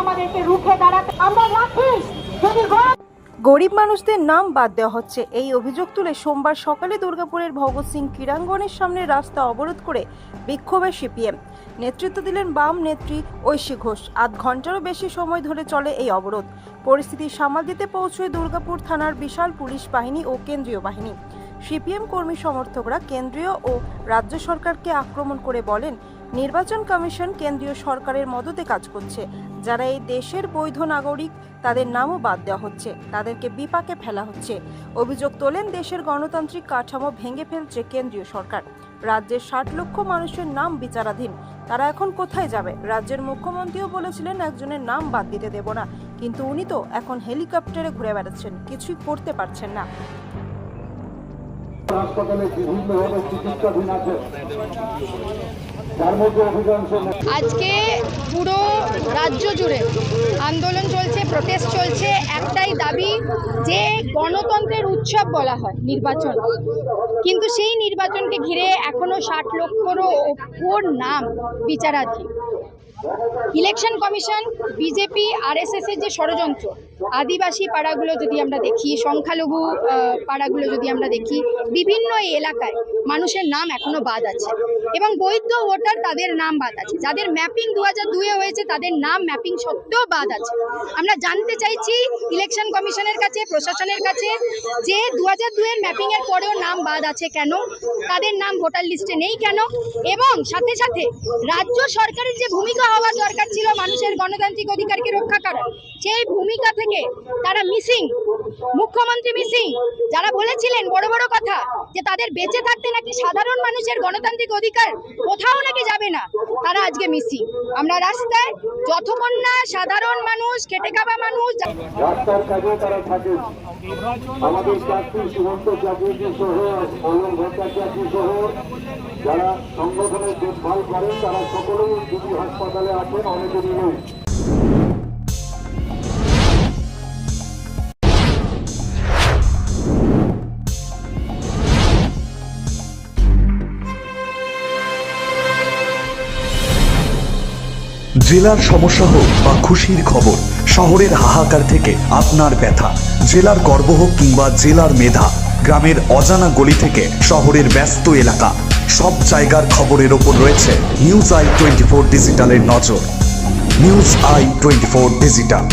আমাদেরকে রুখে দাঁড়াতে আমরা রাখি। যদি গরিব মানুষদের নাম বাদ দেওয়া হচ্ছে, এই অভিযোগ তুলে সোমবার সকালে দুর্গাপুরের ভগৎ সিং ক্রীড়াঙ্গনের সামনে রাস্তা অবরোধ করে বিক্ষোভে সিপিএম নেতৃত্ব দিলেন বাম নেত্রী ঐশী ঘোষ। আধ ঘন্টারও বেশি সময় ধরে চলে এই অবরোধ। পরিস্থিতি সামাল দিতে পৌঁছয় দুর্গাপুর থানার বিশাল পুলিশ বাহিনী ও কেন্দ্রীয় বাহিনী। সিপিএম কর্মী সমর্থকরা কেন্দ্রীয় ও রাজ্য সরকারকে আক্রমণ করে বলেন, নির্বাচন কমিশন কেন্দ্রীয় সরকারের মদতে কাজ করছে। যারা এই দেশের বৈধ নাগরিক তাদের নামও বাদ দেওয়া হচ্ছে, তাদেরকে বিপাকে ফেলা হচ্ছে। অভিযোগ তোলেন, দেশের গণতান্ত্রিক কাঠামো ভেঙে ফেলছে কেন্দ্রীয় সরকার। রাজ্যের 60 লক্ষ মানুষের নাম বিচারাধীন, তারা এখন কোথায় যাবে? রাজ্যের মুখ্যমন্ত্রীও বলেছিলেন একজনের নাম বাদ দিতে দেব না, কিন্তু উনি তো এখন হেলিকপ্টারে ঘুরে বেড়াচ্ছেন, কিছুই করতে পারছেন না। হাসপাতালে বিভিন্নভাবে চিকিৎসাধীন আছে। আজকে পুরো রাজ্য জুড়ে আন্দোলন চলছে, প্রোটেস্ট চলছে। একটাই দাবি যে গণতন্ত্রের উৎসব বলা হয় নির্বাচন, কিন্তু সেই নির্বাচনকে ঘিরে এখনো 60 লক্ষেরও ওপর নাম বিচারাধীন। ইলেকশন কমিশন, বিজেপি, আরএসএস এর যে ষড়যন্ত্র, আদিবাসী পাড়াগুলো যদি আমরা দেখি, সংখ্যালঘু পাড়াগুলো যদি আমরা দেখি, বিভিন্ন এলাকায় মানুষের নাম এখনো বাদ আছে এবং বৈধ ভোটার তাদের নাম বাদ আছে। যাদের ম্যাপিং 2002-এ হয়েছে তাদের নাম ম্যাপিং সত্ত্বেও বাদ আছে। আমরা জানতে চাইছি ইলেকশন কমিশনের কাছে, প্রশাসনের কাছে, যে 2002-এর ম্যাপিংয়ের পরেও নাম বাদ আছে কেন, তাদের নাম ভোটার লিস্টে নেই কেন, এবং সাথে সাথে রাজ্য সরকারের যে ভূমিকা হওয়া দরকার ছিল মানুষের গণতান্ত্রিক অধিকারকে রক্ষা করার, সেই ভূমিকা থেকে তারা মিসিং। মুখ্যমন্ত্রী মিসিং, যারা বলেছিলেন বড় বড় কথা যে তাদের বেঁচে থাকতে নাকি সাধারণ মানুষের গণতান্ত্রিক অধিকার কোথাও নাকি যাবে না, তারা আজকে মিসিং। আমরা রাস্তায় যতক্ষণ না সাধারণ মানুষ, খেটে খাওয়া মানুষ রাস্তার কাজে তারা থাকে। আমাদের চাকরি সুমন্ত চাকরি সহ অলম ভট্টাচার্য সহ যারা সংগঠনের দেখভাল করেন তারা সকলেই দিদি হাসপাতালে আছেন, অনেকেরই নেই। জেলার সমস্যা হোক বা খুশির খবর, শহরের হাহাকার থেকে আপনার ব্যথা, জেলার গর্ব হোক কিংবা জেলার মেধা, গ্রামের অজানা গলি থেকে শহরের ব্যস্ত এলাকা, সব জায়গার খবরের ওপর রয়েছে নিউজ আই 24 ডিজিটালের নজর। News I 24 digital.